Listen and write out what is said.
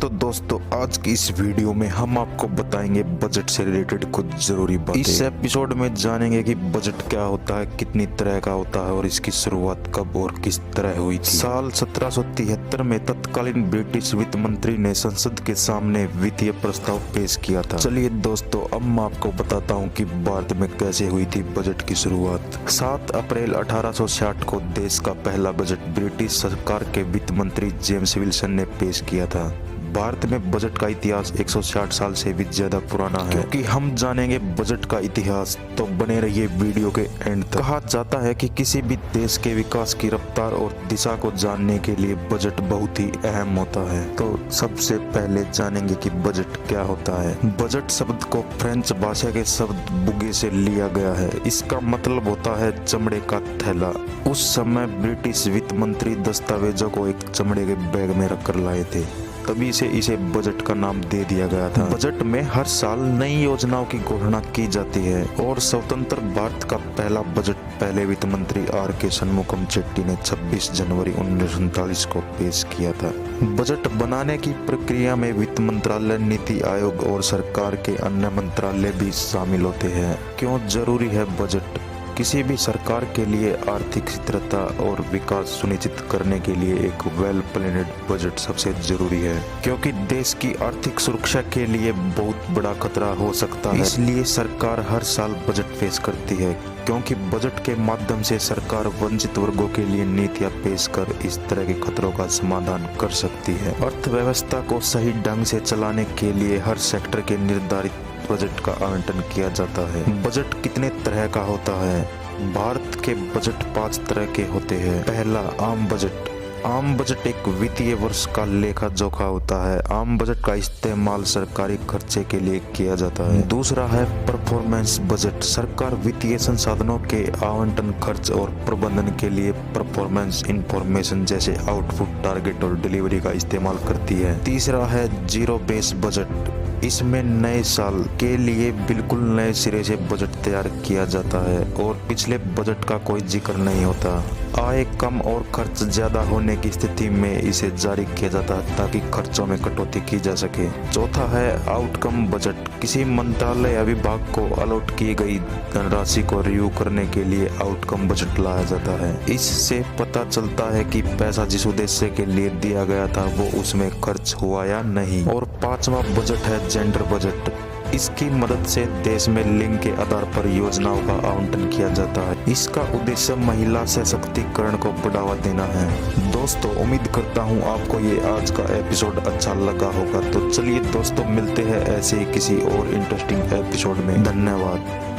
तो दोस्तों आज की इस वीडियो में हम आपको बताएंगे बजट से रिलेटेड कुछ जरूरी बातें। इस एपिसोड में जानेंगे कि बजट क्या होता है, कितनी तरह का होता है और इसकी शुरुआत कब और किस तरह हुई थी। साल 1773 में तत्कालीन ब्रिटिश वित्त मंत्री ने संसद के सामने वित्तीय प्रस्ताव पेश किया था। चलिए दोस्तों अब मैं आपको बताता हूँ कि भारत में कैसे हुई थी बजट की शुरुआत। 7 अप्रैल 1860 को देश का पहला बजट ब्रिटिश सरकार के वित्त मंत्री जेम्स विल्सन ने पेश किया था। भारत में बजट का इतिहास 160 साल से भी ज्यादा पुराना है। क्योंकि हम जानेंगे बजट का इतिहास तो बने रहिए वीडियो के एंड तक। कहा जाता है कि किसी भी देश के विकास की रफ्तार और दिशा को जानने के लिए बजट बहुत ही अहम होता है। तो सबसे पहले जानेंगे कि बजट क्या होता है। बजट शब्द को फ्रेंच भाषा के शब्द बुगे से लिया गया है। इसका मतलब होता है चमड़े का थैला। उस समय ब्रिटिश वित्त मंत्री दस्तावेजों को एक चमड़े के बैग में रखकर लाए थे, तभी से इसे बजट का नाम दे दिया गया था। बजट में हर साल नई योजनाओं की घोषणा की जाती है और स्वतंत्र भारत का पहला बजट पहले वित्त मंत्री R.K. शनमुगम चेट्टी ने 26 जनवरी 1947 को पेश किया था। बजट बनाने की प्रक्रिया में वित्त मंत्रालय, नीति आयोग और सरकार के अन्य मंत्रालय भी शामिल होते हैं। क्यों जरूरी है बजट? किसी भी सरकार के लिए आर्थिक स्थिरता और विकास सुनिश्चित करने के लिए एक वेल प्लान्ड बजट सबसे जरूरी है, क्योंकि देश की आर्थिक सुरक्षा के लिए बहुत बड़ा खतरा हो सकता है। इसलिए सरकार हर साल बजट पेश करती है, क्योंकि बजट के माध्यम से सरकार वंचित वर्गों के लिए नीतियां पेश कर इस तरह के खतरों का समाधान कर सकती है। अर्थव्यवस्था को सही ढंग से चलाने के लिए हर सेक्टर के निर्धारित बजट का आवंटन किया जाता है। बजट कितने तरह का होता है? भारत के बजट 5 तरह के होते हैं। पहला, आम बजट। आम बजट एक वित्तीय वर्ष का लेखा जोखा होता है। आम बजट का इस्तेमाल सरकारी खर्चे के लिए किया जाता है। दूसरा है परफॉर्मेंस बजट। सरकार वित्तीय संसाधनों के आवंटन, खर्च और प्रबंधन के लिए परफॉर्मेंस इंफॉर्मेशन जैसे आउटपुट, टारगेट और डिलीवरी का इस्तेमाल करती है। तीसरा है जीरो बेस बजट। इसमें नए साल के लिए बिल्कुल नए सिरे से बजट तैयार किया जाता है और पिछले बजट का कोई जिक्र नहीं होता। आय कम और खर्च ज्यादा होने की स्थिति में इसे जारी किया जाता है ताकि खर्चों में कटौती की जा सके। चौथा है आउटकम बजट। किसी मंत्रालय या विभाग को अलॉट की गई धनराशि को रिव्यू करने के लिए आउटकम बजट लाया जाता है। इससे पता चलता है कि पैसा जिस उद्देश्य के लिए दिया गया था वो उसमें खर्च हुआ या नहीं। और पांचवा बजट है जेंडर बजट। इसकी मदद से देश में लिंग के आधार पर योजनाओं का आवंटन किया जाता है। इसका उद्देश्य महिला सशक्तिकरण को बढ़ावा देना है। दोस्तों उम्मीद करता हूँ आपको ये आज का एपिसोड अच्छा लगा होगा। तो चलिए दोस्तों मिलते हैं ऐसे ही किसी और इंटरेस्टिंग एपिसोड में। धन्यवाद।